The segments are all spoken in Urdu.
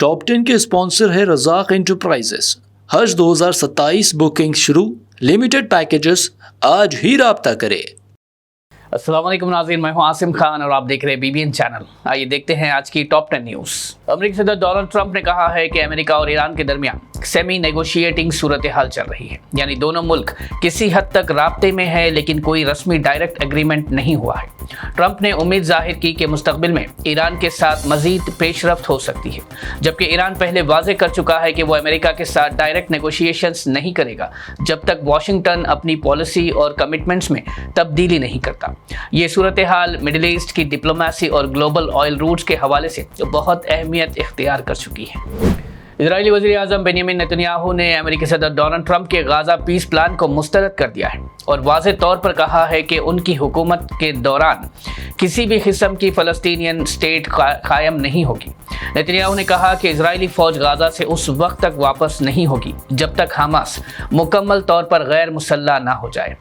ٹاپ 10 کے اسپانسر ہے رزاق انٹرپرائزز۔ حج 2027 بکنگ شروع، لمیٹڈ پیکیجز، آج ہی رابطہ کرے۔ السلام علیکم ناظرین، میں ہوں عاصم خان اور آپ دیکھ رہے ہیں BBN چینل۔ آئیے دیکھتے ہیں آج کی ٹاپ 10 نیوز۔ امریکی صدر ڈونلڈ ٹرمپ نے کہا ہے کہ امریکہ اور ایران کے درمیان سیمی نیگوشیٹنگ صورتحال چل رہی ہے، یعنی دونوں ملک کسی حد تک رابطے میں ہیں لیکن کوئی رسمی ڈائریکٹ ایگریمنٹ نہیں ہوا ہے۔ ٹرمپ نے امید ظاہر کی کہ مستقبل میں ایران کے ساتھ مزید پیش رفت ہو سکتی ہے، جبکہ ایران پہلے واضح کر چکا ہے کہ وہ امریکہ کے ساتھ ڈائریکٹ نیگوشیشنز نہیں کرے گا جب تک واشنگٹن اپنی پالیسی اور کمٹمنٹس میں تبدیلی نہیں کرتا۔ یہ صورتحال مڈل ایسٹ کی ڈپلومیسی اور گلوبل آئل روٹس کے حوالے سے بہت اہمیت اختیار کر چکی ہے۔ اسرائیلی وزیر اعظم بنیامین نیتن یاہو نے امریکی صدر ڈونلڈ ٹرمپ کے غزہ پیس پلان کو مسترد کر دیا ہے اور واضح طور پر کہا ہے کہ ان کی حکومت کے دوران کسی بھی قسم کی فلسطینین اسٹیٹ قائم نہیں ہوگی۔ نیتن یاہو نے کہا کہ اسرائیلی فوج غزہ سے اس وقت تک واپس نہیں ہوگی جب تک حماس مکمل طور پر غیر مسلح نہ ہو جائے۔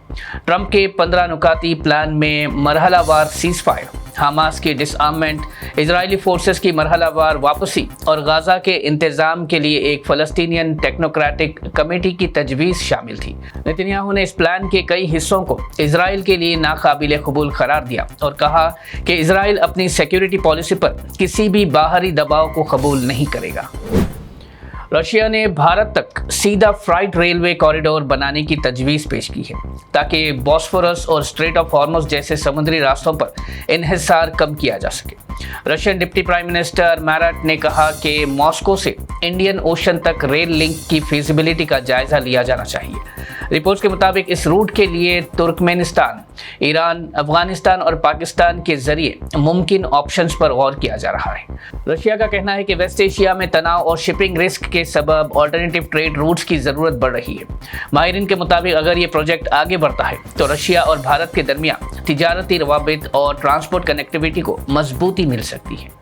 ٹرمپ کے 15 نکاتی پلان میں مرحلہ وار سیز فائر، حماس کی ڈس آرممنٹ، اسرائیلی فورسز کی مرحلہ وار واپسی اور غزہ کے انتظام کے لیے ایک فلسطینین ٹیکنوکریٹک کمیٹی کی تجویز شامل تھی۔ نیتن یاہو نے اس پلان کے کئی حصوں کو اسرائیل کے لیے ناقابل قبول قرار دیا اور کہا کہ اسرائیل اپنی سیکیورٹی پالیسی پر کسی بھی باہری دباؤ کو قبول نہیں کرے گا۔ رشیا نے بھارت تک سیدھا فرائٹ ریلوے کوریڈور بنانے کی تجویز پیش کی ہے تاکہ بوسفورس اور اسٹریٹ آف ہارمز جیسے سمندری راستوں پر انحصار کم کیا جا سکے۔ Russian deputy prime minister merit نے کہا کہ ماسکو سے انڈین اوشن تک ریل لنک کی فیزیبلٹی کا جائزہ لیا جانا چاہیے۔ رپورٹس کے مطابق اس روٹ کے لیے ترکمانستان، ایران، افغانستان اور پاکستان کے ذریعے ممکن آپشنز پر غور کیا جا رہا ہے۔ رشیا کا کہنا ہے کہ ویسٹ ایشیا میں تناؤ اور شپنگ رسک کے سبب آلٹرنیٹیو ٹریڈ روٹس کی ضرورت بڑھ رہی ہے۔ ماہرین کے مطابق اگر یہ پروجیکٹ آگے بڑھتا ہے تو رشیا اور بھارت کے درمیان تجارتی روابط اور ٹرانسپورٹ کنیکٹیویٹی کو مضبوطی مل سکتی ہے۔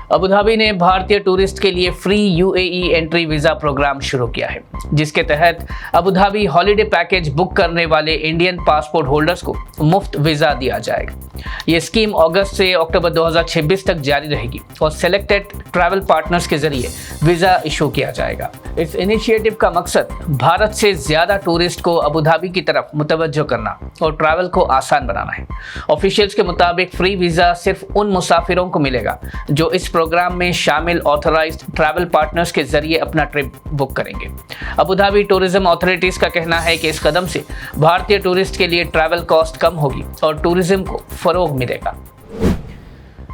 ابوظہبی نے بھارتی ٹورسٹ کے لیے free UAE entry visa programme شروع کیا ہے، جس کے تحت ابوظہبی ہالیڈے پیکیج بک کرنے والے انڈین پاسپورٹ ہولڈرز کو مفت ویزا دیا جائے گا۔ یہ اسکیم اگست سے اکتوبر 2026 تک جاری رہے گی اور سلیکٹڈ ٹریول پارٹنرز کے ذریعے ویزا ایشو کیا جائے گا۔ اس انیشیٹو کا مقصد بھارت سے زیادہ ٹورسٹ کو ابوظہبی کی طرف متوجہ کرنا اور ٹریول کو آسان بنانا ہے۔ آفیشیلز کے مطابق فری ویزا صرف ان مسافروں کو ملے گا جو اس پروگرام میں شامل آتھورائزڈ ٹریول پارٹنرز کے ذریعے اپنا ٹرپ بک کریں گے۔ ابوظہبی ٹورزم اتھارٹیز کا کہنا ہے کہ اس قدم سے بھارتی ٹورسٹ کے لیے ٹریول کاسٹ کم ہوگی اور ٹورزم کو فروغ ملے گا۔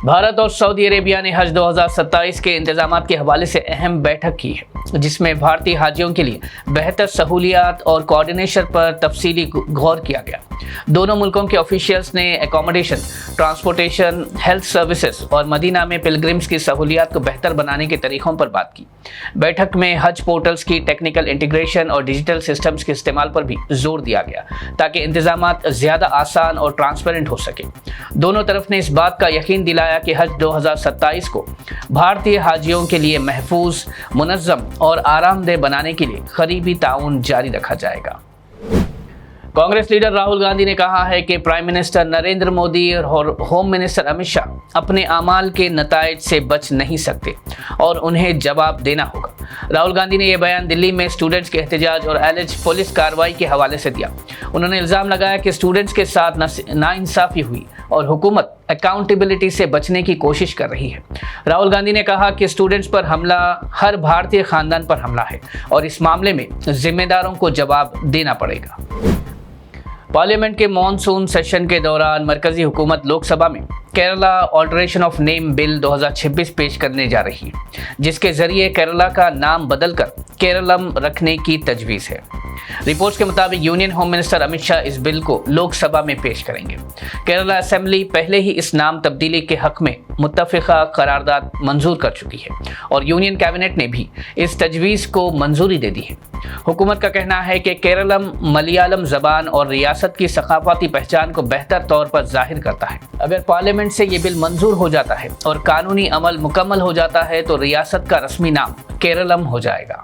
بھارت اور سعودی عربیہ نے حج 2027 کے انتظامات کے حوالے سے اہم بیٹھک کی ہے، جس میں بھارتی حاجیوں کے لیے بہتر سہولیات اور کوآرڈینیشن پر تفصیلی غور کیا گیا۔ دونوں ملکوں کے آفیشیلز نے اکوموڈیشن، ٹرانسپورٹیشن، ہیلتھ سروسز اور مدینہ میں پلگرمز کی سہولیات کو بہتر بنانے کے طریقوں پر بات کی۔ بیٹھک میں حج پورٹلز کی ٹیکنیکل انٹیگریشن اور ڈیجیٹل سسٹمز کے استعمال پر بھی زور دیا گیا تاکہ انتظامات زیادہ آسان اور ٹرانسپیرنٹ ہو سکے۔ دونوں طرف نے اس بات کا یقین دلایا کہ حج 2027 کو بھارتی حاجیوں کے لیے محفوظ، منظم اور آرام دہ بنانے کے لیے قریبی تعاون جاری رکھا جائے گا۔ کانگریس لیڈر راہل گاندھی نے کہا ہے کہ پرائم منسٹر نریندر مودی اور ہوم منسٹر امت شاہ اپنے اعمال کے نتائج سے بچ نہیں سکتے اور انہیں جواب دینا ہوگا۔ راہل گاندھی نے یہ بیان دلی میں اسٹوڈنٹس کے احتجاج اور ایلج پولیس کارروائی کے حوالے سے دیا۔ انہوں نے الزام لگایا کہ اسٹوڈنٹس کے ساتھ ناانصافی ہوئی اور حکومت اکاؤنٹیبلٹی سے بچنے کی کوشش کر رہی ہے۔ راہل گاندھی نے کہا کہ اسٹوڈنٹس پر حملہ ہر بھارتی خاندان پر حملہ ہے اور اس معاملے میں ذمہ داروں کو جواب دینا پڑے گا۔ پارلیمنٹ کے مانسون سیشن کے دوران مرکزی حکومت لوک سبھا میں کیرلا آلٹریشن آف نیم بل 2026 پیش کرنے جا رہی ہے، جس کے ذریعے کیرلا کا نام بدل کر کیرلم رکھنے کی تجویز ہے۔ رپورٹس کے مطابق union home minister Amit Shah اس بل کو لوک سبھا میں پیش کریں گے۔ کیرلا اسمبلی پہلے ہی اس نام تبدیلی کے حق میں متفقہ قرارداد منظور کر چکی ہے اور یونین کابینٹ نے بھی اس تجویز کو منظوری دے دی ہے۔ حکومت کا کہنا ہے کہ کیرلم ملیالم زبان اور ریاست کی ثقافتی پہچان کو بہتر طور پر ظاہر کرتا ہے۔ اگر پارلیمنٹ سے یہ بل منظور ہو جاتا ہے اور قانونی عمل مکمل ہو جاتا ہے تو ریاست کا رسمی نام کیرلم ہو جائے گا۔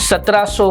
1700